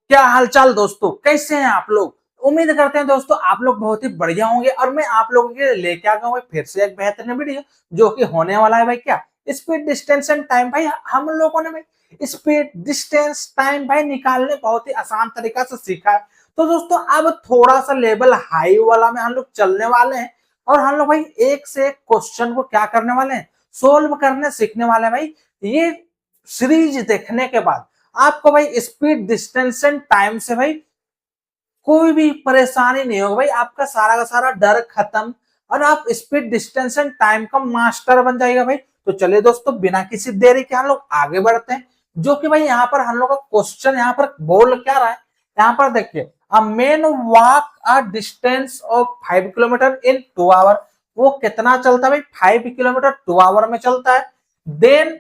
क्या हालचाल दोस्तों, कैसे हैं आप लोग। उम्मीद करते हैं दोस्तों आप लोग बहुत ही बढ़िया होंगे और मैं आप लोगों के लिए लेके आ गया हूं फिर से एक बेहतरीन वीडियो जो कि होने वाला है भाई क्या स्पीड डिस्टेंस एंड टाइम। भाई हम लोगों ने भाई स्पीड डिस्टेंस टाइम भाई निकालने बहुत ही आसान तरीका से सीखा है। तो दोस्तों अब थोड़ा सा लेवल हाई वाला में हम लोग चलने वाले हैं और हम लोग भाई एक से एक क्वेश्चन को क्या करने वाले हैं, सोल्व करने सीखने वाले हैं। भाई ये सीरीज देखने के बाद आपको भाई स्पीड डिस्टेंस एंड टाइम से भाई कोई भी परेशानी नहीं होगा। भाई आपका सारा का सारा डर खत्म और आप स्पीड डिस्टेंस एंड टाइम का मास्टर बन जाएगा। भाई तो चलिए दोस्तों बिना किसी देरी के हम लोग आगे बढ़ते हैं। जो कि भाई यहाँ पर हम लोग का क्वेश्चन यहाँ पर बोल क्या रहा है, यहाँ पर देखिए a man walk a distance of 5 kilometre in 2 hour. वो कितना चलता है भाई, 5 किलोमीटर 2 आवर में चलता है। Then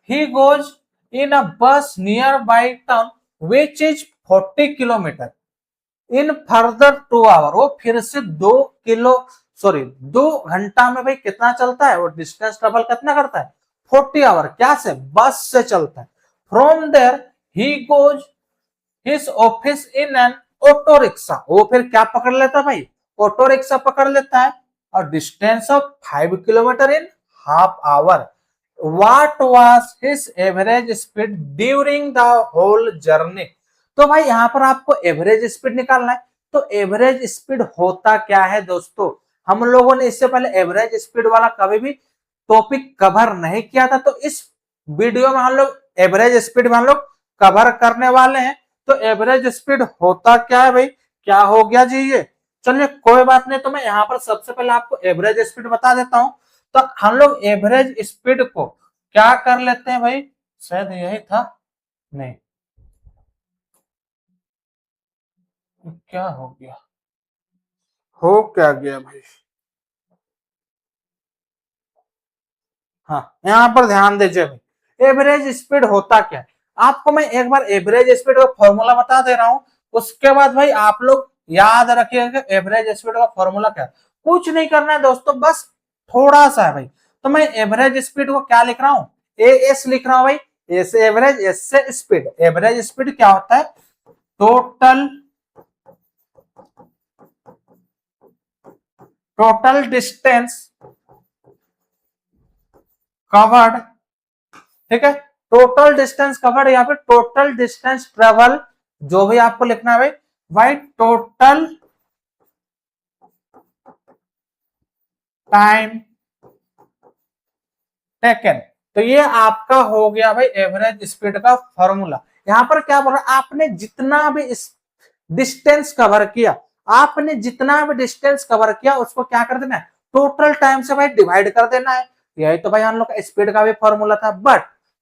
he goes in a bus nearby town which is 40 kilometre in further 2 hour. वो फिर से 2 घंटा में भाई कितना चलता है, वो डिस्टेंस ट्रेवल कितना करता है 40 आवर। क्या से, बस से चलता है। From there he goes his office in an auto rickshaw. वो फिर क्या पकड़ लेता है भाई, ऑटो रिक्शा पकड़ लेता है और distance of 5 kilometre in half hour. What was his average speed during the whole journey? तो भाई यहाँ पर आपको एवरेज स्पीड निकालना है। तो एवरेज स्पीड होता क्या है दोस्तों, हम लोगों ने इससे पहले एवरेज स्पीड वाला कभी भी टॉपिक कवर नहीं किया था। तो इस वीडियो में हम लोग एवरेज स्पीड में हम लोग कवर करने वाले हैं। तो एवरेज स्पीड होता क्या है भाई, क्या हो गया जी ये। चलिए कोई बात नहीं, तो मैं यहाँ पर सबसे पहले आपको एवरेज स्पीड बता देता हूं। तो हम लोग एवरेज स्पीड को क्या कर लेते हैं भाई, शायद यही था, नहीं क्या हो गया, हो क्या गया भाई। हाँ यहाँ पर ध्यान दीजिए भाई, एवरेज स्पीड होता क्या है। आपको मैं एक बार एवरेज स्पीड का फॉर्मूला बता दे रहा हूं, उसके बाद भाई आप लोग याद रखिएगा एवरेज स्पीड का फॉर्मूला क्या है। कुछ नहीं करना है दोस्तों, बस थोड़ा सा है भाई। तो मैं एवरेज स्पीड को क्या लिख रहा हूँ, ए एस लिख रहा हूँ भाई। ए से एवरेज, एस से स्पीड। एवरेज स्पीड क्या होता है, टोटल टोटल डिस्टेंस कवर्ड, ठीक है। टोटल डिस्टेंस कवर्ड या फिर टोटल डिस्टेंस ट्रेवल, जो भी आपको लिखना है भाई। भाई टोटल टाइम टेकन। तो ये आपका हो गया भाई एवरेज स्पीड का फॉर्मूला। यहाँ पर क्या बोल रहा है, आपने जितना भी डिस्टेंस कवर किया, आपने जितना भी डिस्टेंस कवर किया उसको क्या कर देना है, टोटल टाइम से भाई डिवाइड कर देना है। यही तो भाई हम लोग का स्पीड का भी फॉर्मूला था।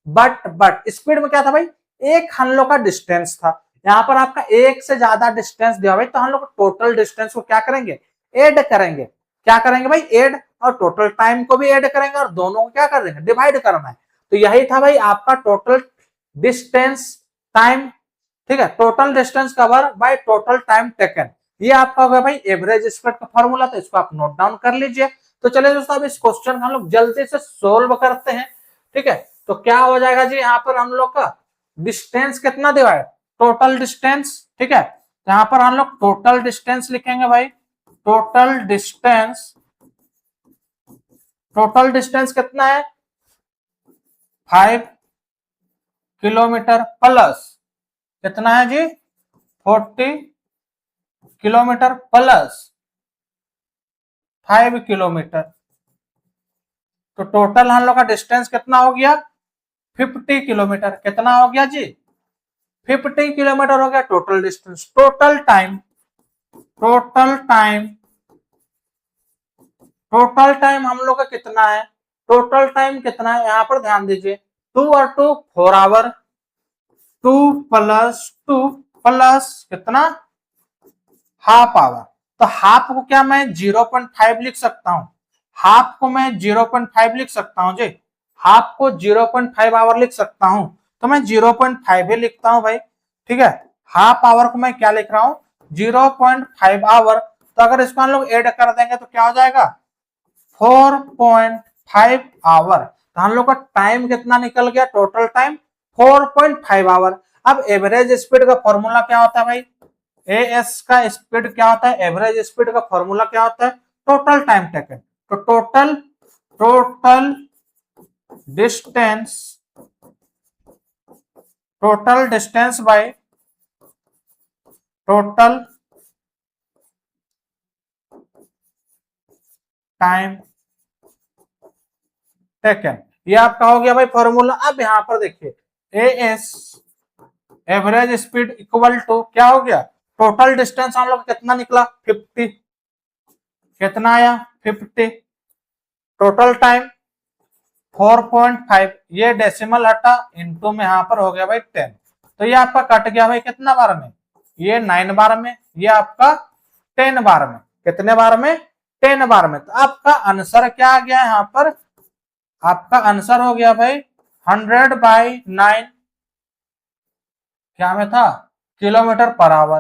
बट स्पीड में क्या था भाई, एक हम लोग का डिस्टेंस था। यहाँ पर आपका एक से ज्यादा डिस्टेंस दिया भाई, तो हम लोग टोटल डिस्टेंस को क्या करेंगे, ऐड करेंगे। क्या करेंगे भाई, ऐड, और टोटल टाइम को भी ऐड करेंगे और दोनों को क्या कर देंगे, डिवाइड करना है। तो यही था भाई आपका टोटल डिस्टेंस टाइम, ठीक है। Total distance cover by total time taken, ये आपका हो गया भाई एवरेज स्पीड का फॉर्मूला। तो इसको आप नोट डाउन कर लीजिए। तो चलिए दोस्तों अब इस क्वेश्चन को हम लोग जल्दी से सोल्व करते हैं, ठीक है। तो क्या हो जाएगा जी, यहाँ पर हम लोग का डिस्टेंस कितना दिया है, टोटल डिस्टेंस, ठीक है। यहाँ पर हम लोग टोटल डिस्टेंस लिखेंगे भाई। टोटल डिस्टेंस कितना है, 5 किलोमीटर प्लस कितना है जी, 40 किलोमीटर प्लस 5 किलोमीटर। तो टोटल हम लोग का डिस्टेंस कितना हो गया, 50 किलोमीटर। कितना हो गया जी, 50 किलोमीटर हो गया टोटल डिस्टेंस। टोटल टाइम हम लोग का कितना है, टोटल टाइम कितना है, यहाँ पर ध्यान दीजिए। 2 और 2 4 आवर, 2 + 2 प्लस कितना, हाफ आवर। तो हाफ को क्या मैं 0.5 लिख सकता हूं, हाफ को मैं 0.5 लिख सकता हूं जी। हाफ को 0.5 आवर लिख सकता हूं, तो मैं 0.5 ही लिखता हूं भाई, ठीक है। हाफ आवर को मैं क्या लिख रहा हूं, 0.5 आवर। तो अगर इसको हम लोग ऐड कर देंगे तो क्या हो जाएगा, 4.5 आवर। तो हम लोग का टाइम कितना निकल गया, टोटल टाइम 4.5 आवर। अब एवरेज स्पीड का फॉर्मूला क्या होता है भाई, एस का स्पीड क्या होता है, एवरेज स्पीड का फॉर्मूला क्या होता है, टोटल टाइम टेकन। तो total distance, total distance by total time taken, ये आपका हो गया भाई फॉर्मूला। अब यहां पर देखिए A S average speed equal to क्या हो गया, टोटल डिस्टेंस हम लोग कितना निकला 50, कितना आया 50, टोटल टाइम 4.5, ये डेसिमल हटा इनटू में यहां पर हो गया भाई 10, तो ये आपका कट गया भाई कितना बार में, ये 9 बार में, ये आपका 10 बार में, कितने बार में 10 बार में। तो आपका आंसर क्या आ गया यहाँ पर, आपका आंसर हो गया भाई 100/9 क्या में था, kilometre per our,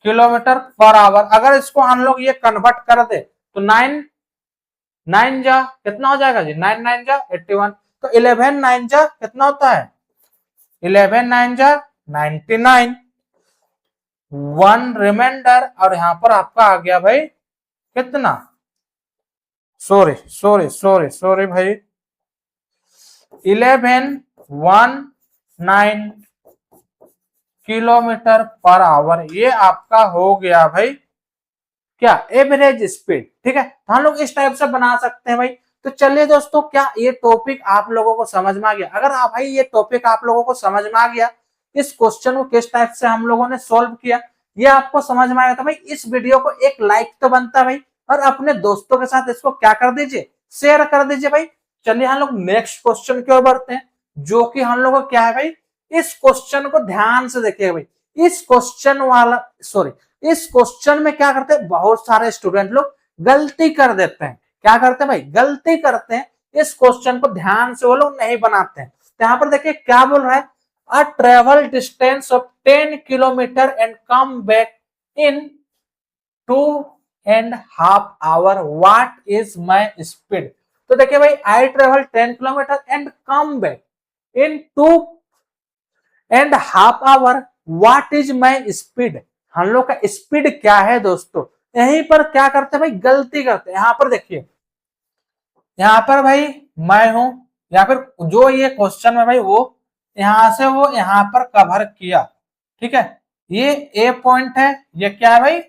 kilometre per our. अगर इसको हम लोग ये कन्वर्ट कर दे तो 9 जा कितना हो जाएगा जी, 9 जा 81, तो 11 9 जा कितना होता है, 11 9 जा 99, 1 रिमाइंडर, और यहां पर आपका आ गया भाई कितना, सॉरी भाई 1119 किलोमीटर पर आवर, ये आपका हो गया भाई क्या, एवरेज स्पीड। ठीक है, तो हम लोग इस टाइप से बना सकते हैं भाई। तो चलिए दोस्तों, क्या ये टॉपिक आप लोगों को समझ में आ गया? अगर आप भाई ये टॉपिक आप लोगों को समझ में आ गया, इस क्वेश्चन को किस टाइप से हम लोगों ने सॉल्व किया, ये आपको समझ में आया, तो भाई इस वीडियो को एक लाइक तो बनता है भाई, और अपने दोस्तों के साथ इसको क्या कर दीजिए, शेयर कर दीजिए भाई। चलिए हम लोग नेक्स्ट क्वेश्चन की ओर बढ़ते हैं, जो कि हम लोग को क्या है भाई, इस क्वेश्चन को ध्यान से देखिए भाई। इस क्वेश्चन वाला इस क्वेश्चन में क्या करते हैं, बहुत सारे स्टूडेंट लोग गलती कर देते हैं। क्या करते हैं भाई, गलती करते हैं, इस क्वेश्चन को ध्यान से वो लोग नहीं बनाते हैं। तो यहाँ पर देखिए क्या बोल रहा है, a travel distance of 10 kilometre and come back in 2.5 hour, what is my speed. तो देखिए भाई, I travel 10 kilometre and come back in 2.5 hour, what is my speed. हम लोग का स्पीड क्या है दोस्तों, यहीं पर क्या करते हैं भाई, गलती करते हैं। यहां पर देखिए, यहां पर भाई मैं हूं, या फिर जो ये क्वेश्चन है भाई वो यहां से वो यहां पर कवर किया। ठीक है, ये ए पॉइंट है, ये क्या है भाई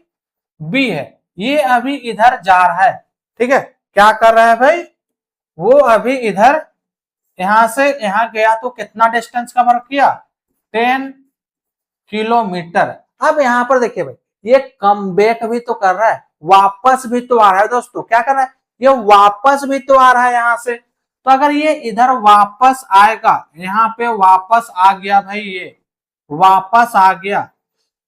बी है, ये अभी इधर जा रहा है। ठीक है, क्या कर रहा है भाई, वो अभी इधर यहां से यहां गया, तो कितना डिस्टेंस कवर किया 10 किलोमीटर। अब यहां पर देखिए भाई, ये कम बैक भी तो कर रहा है, वापस भी तो आ रहा है दोस्तों। क्या कर रहा है, ये वापस भी तो आ रहा है यहां से। तो अगर ये इधर वापस आएगा, यहाँ पे वापस आ गया भाई, ये वापस आ गया,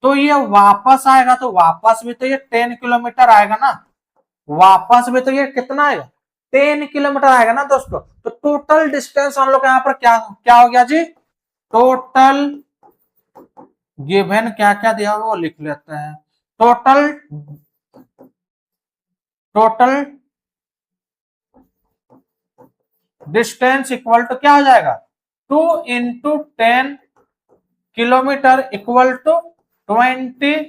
तो ये वापस आएगा, तो वापस भी तो ये 10 किलोमीटर आएगा ना, वापस भी तो ये कितना आएगा 10 किलोमीटर आएगा ना दोस्तों। तो टोटल डिस्टेंस हम लोग यहाँ पर क्या क्या हो गया जी, टोटल गिवन क्या क्या दिया हुआ वो लिख लेते हैं। टोटल डिस्टेंस इक्वल टू क्या हो जाएगा, 2 × 10 किलोमीटर इक्वल टू 20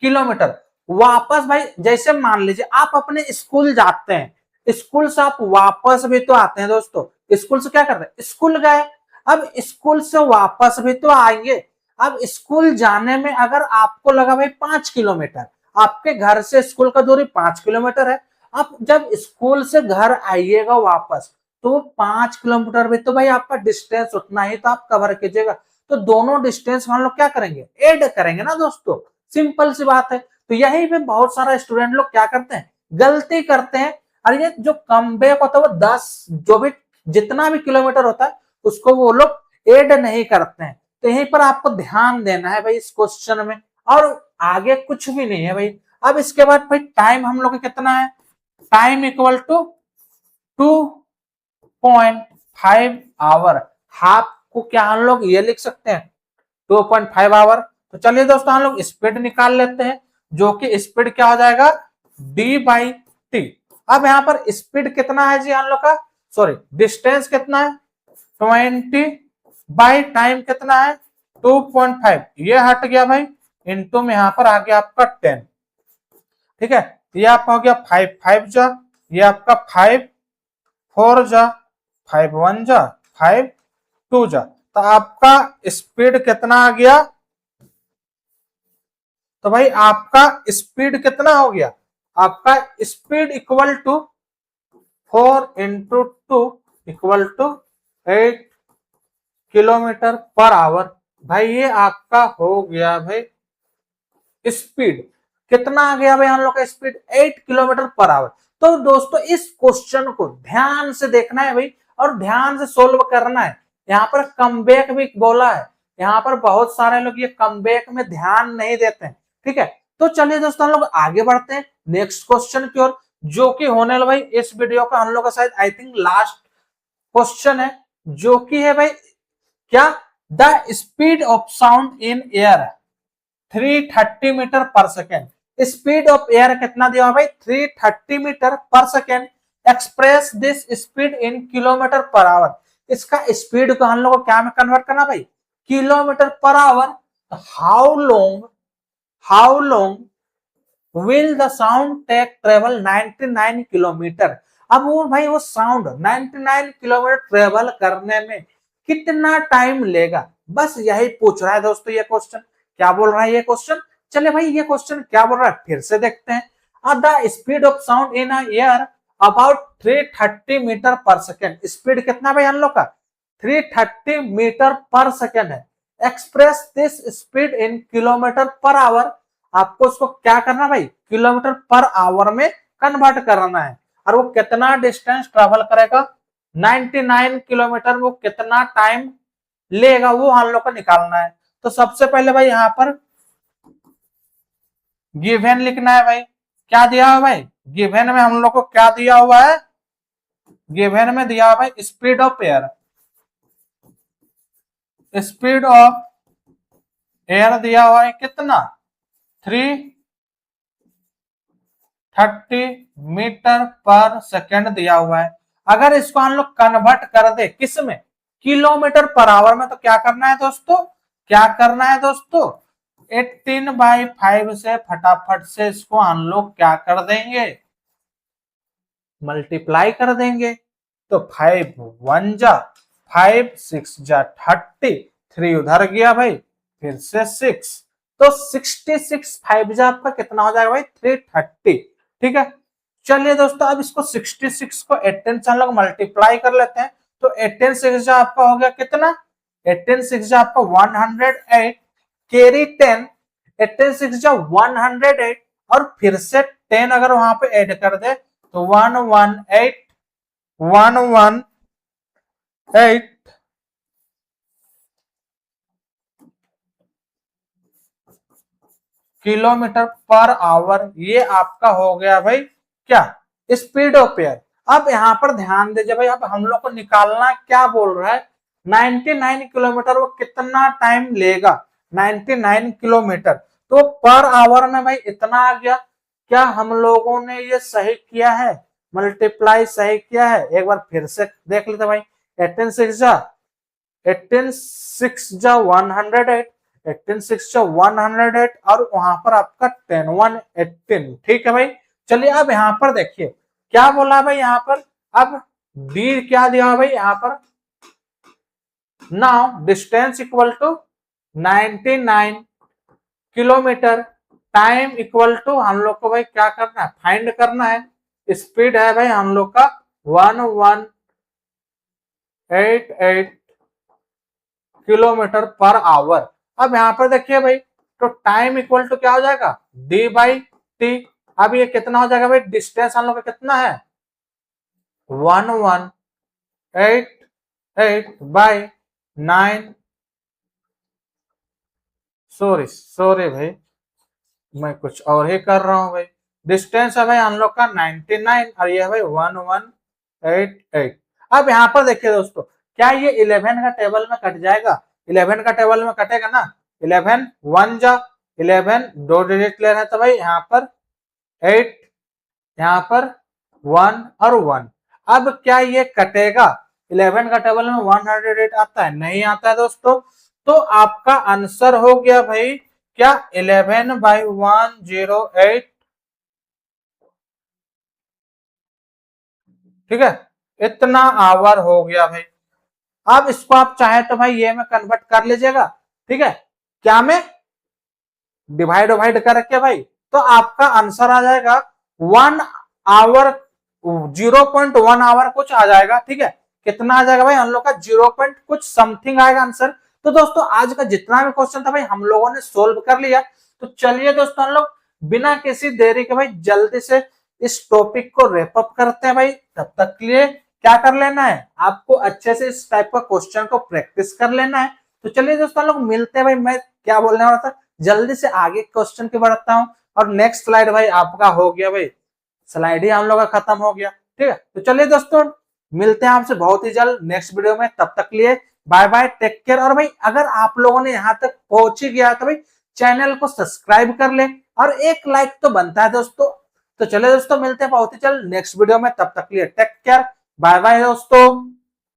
किलोमीटर। वापस भाई, जैसे मान लीजिए आप अपने स्कूल जाते हैं, स्कूल से आप वापस भी तो आते हैं दोस्तों। स्कूल से क्या करते हैं, स्कूल गए, अब स्कूल से वापस भी तो आएंगे। अब स्कूल जाने में अगर आपको लगा भाई 5 किलोमीटर, आपके घर से स्कूल का दूरी 5 किलोमीटर है, अब जब स्कूल से घर आइएगा वापस, तो 5 किलोमीटर भी तो भाई आपका डिस्टेंस उतना ही तो आप कवर कीजिएगा। तो दोनों डिस्टेंस हम लोग क्या करेंगे, ऐड करेंगे ना दोस्तों, सिंपल सी बात है। तो यही पे बहुत सारा स्टूडेंट लोग क्या करते हैं, गलती करते हैं। और ये जो कम बैक होता है वो 10 जो भी जितना भी किलोमीटर होता है उसको वो लोग ऐड नहीं करते हैं। तो यहीं पर आपको ध्यान देना है भाई इस क्वेश्चन में, और आगे कुछ भी नहीं है भाई। अब इसके बाद भाई टाइम हम लोग कितना है, time equal to 2.5 hour, half को क्या हम लोग ये लिख सकते हैं 2.5 आवर। तो चलिए दोस्तों हम लोग स्पीड निकाल लेते हैं, जो कि स्पीड क्या हो जाएगा d/t। अब यहाँ पर स्पीड कितना है जी हम लोग का, डिस्टेंस कितना है 20 बाई टाइम कितना है 2.5, ये हट गया भाई, इनटू में यहाँ पर आ गया आपका 10। ठीक है, ये आपका हो गया 5 5 जा, ये आपका 5 4 जा, 5 1 जा, 5 2 जा, तो आपका स्पीड कितना आ गया, तो भाई आपका स्पीड कितना हो गया, आपका speed equal to 4 into 2 equal to 8 kilometre per hour. भाई ये आपका हो गया भाई स्पीड, कितना आ गया भाई हम लोग का स्पीड 8 किलोमीटर पर आवर। तो दोस्तों इस क्वेश्चन को ध्यान से देखना है भाई और ध्यान से सोल्व करना है। यहाँ पर कमबैक भी बोला है, यहाँ पर बहुत सारे लोग ये कमबैक में ध्यान नहीं देते हैं। ठीक है, तो चलिए दोस्तों हम लोग आगे बढ़ते हैं नेक्स्ट क्वेश्चन की ओर, जो कि होने वाला भाई इस वीडियो का हम लोग का शायद आई थिंक लास्ट क्वेश्चन है, जो कि है भाई क्या, the speed of sound in air 330 metre per second. Speed of air कितना दिया हुआ भाई 330 metre per second, express this speed in kilometre per hour. इसका स्पीड को हम लोग को क्या में कन्वर्ट करना भाई, kilometre per hour. How long will the sound take travel 99 kilometre. अब वो भाई वो साउंड 99 किलोमीटर ट्रेवल करने में कितना टाइम लेगा, बस यही पूछ रहा है दोस्तों ये क्वेश्चन। क्या बोल रहा है ये क्वेश्चन, चले भाई ये क्वेश्चन क्या बोल रहा है फिर से देखते हैं। The speed of sound in air about 330 metre per second. Speed कितना भाई हम लोग का 330 मीटर पर सेकेंड है। Express this speed in kilometre per our. आपको उसको क्या करना भाई, किलोमीटर पर आवर में कन्वर्ट करना है। और वो कितना डिस्टेंस ट्रेवल करेगा 99 किलोमीटर, वो कितना टाइम लेगा वो हम लोग को निकालना है। तो सबसे पहले भाई यहाँ पर गिवन लिखना है भाई, क्या दिया है भाई, गिवन में हम लोग को क्या दिया हुआ है, गिवन में दिया हुआ भाई speed of air, speed of air दिया हुआ है कितना 330 मीटर पर सेकेंड दिया हुआ है। अगर इसको हम लोग कन्वर्ट कर दे किस में, किलोमीटर पर आवर में, तो क्या करना है दोस्तों, क्या करना है दोस्तों 18/5 से फटाफट से इसको हम लोग क्या कर देंगे, मल्टीप्लाई कर देंगे। तो 5 1 जा 5 6 जा 30, 3 उधर गया भाई, फिर से 6, तो 66 5 जा आपका कितना हो जाएगा भाई 330। ठीक है, चलिए दोस्तों अब इसको 66 को 18 से हम लोग मल्टीप्लाई कर लेते हैं। तो 18 6 जा आपका हो गया कितना, 18 6 जा आपका 108, कैरी 10, 18 6 जा 108 और फिर से 10 अगर वहां पे ऐड कर दे तो 118 किलोमीटर पर आवर। ये आपका हो गया भाई क्या, स्पीड ऑफ एयर। अब यहाँ पर ध्यान दीजिए भाई, अब हम लोग को निकालना क्या बोल रहा है 99 किलोमीटर, वो कितना टाइम लेगा 99 किलोमीटर, तो पर आवर में भाई इतना आ गया। क्या हम लोगों ने ये सही किया है, मल्टीप्लाई सही किया है, एक बार फिर से देख लेते भाई। 18 6 जा 108, 18 6 जा 108 और वहां पर आपका 10 118। ठीक है भाई, चलिए अब यहाँ पर देखिए क्या बोला भाई, यहाँ पर अब डी क्या दिया भाई यहाँ पर, now distance equal to 99 kilometre, time equal to हम लोग को भाई क्या करना है, फाइंड करना है। स्पीड है भाई हम लोग का 1188 किलोमीटर पर आवर। अब यहाँ पर देखिए भाई, तो टाइम इक्वल टू क्या हो जाएगा डी बाई टी। अब ये कितना हो जाएगा भाई, डिस्टेंस हम लोग का कितना है 1188 बाई 9, सॉरी भाई मैं कुछ और ही कर रहा हूं भाई। डिस्टेंस है भाई हम लोग का 99 और ये है भाई 1188। अब यहाँ पर देखिए दोस्तों, क्या ये 11 का टेबल में कट जाएगा, 11 का टेबल में कटेगा ना, 11 1 जा 11 दो डिजिट ले रहे हैं, तो भाई यहाँ पर 8, यहाँ पर 1 और 1। अब क्या ये कटेगा, 11 का टेबल में 108 आता है? नहीं आता है दोस्तों। तो आपका आंसर हो गया भाई क्या 11/108। ठीक है, इतना आवर हो गया भाई। अब इसको आप चाहे तो भाई ये में कन्वर्ट कर लीजिएगा। ठीक है, क्या में डिवाइड डिवाइड करके भाई, तो आपका आंसर आ जाएगा 1 आवर, 0.1 आवर कुछ आ जाएगा। ठीक है, कितना आ जाएगा भाई हम लोग का 0 पॉइंट कुछ समथिंग आएगा आंसर। तो दोस्तों आज का जितना भी क्वेश्चन था भाई हम लोगों ने सोल्व कर लिया। तो चलिए दोस्तों हम लोग बिना किसी देरी के भाई जल्दी से इस टॉपिक को रेप अप करते हैं भाई। तब तक के लिए क्या कर लेना है, आपको अच्छे से इस टाइप का क्वेश्चन को प्रैक्टिस कर लेना है। तो चलिए दोस्तों हम लोग मिलते हैं भाई। मैं क्या बोलने वाला था, जल्दी से आगे क्वेश्चन की बढ़ता हूँ। और नेक्स्ट स्लाइड भाई आपका हो गया भाई, स्लाइड ही हम लोग का खत्म हो गया। ठीक है, तो चलिए दोस्तों मिलते हैं आपसे बहुत ही जल्द नेक्स्ट वीडियो में। तब तक के लिए बाय बाय, टेक केयर। और भाई अगर आप लोगों ने यहाँ तक पहुंच ही गया तो भाई चैनल को सब्सक्राइब कर ले, और एक लाइक तो बनता है दोस्तों। तो चलिए दोस्तों मिलते हैं बहुत ही जल्द नेक्स्ट वीडियो में। तब तक के लिए टेक केयर, बाय बाय दोस्तों।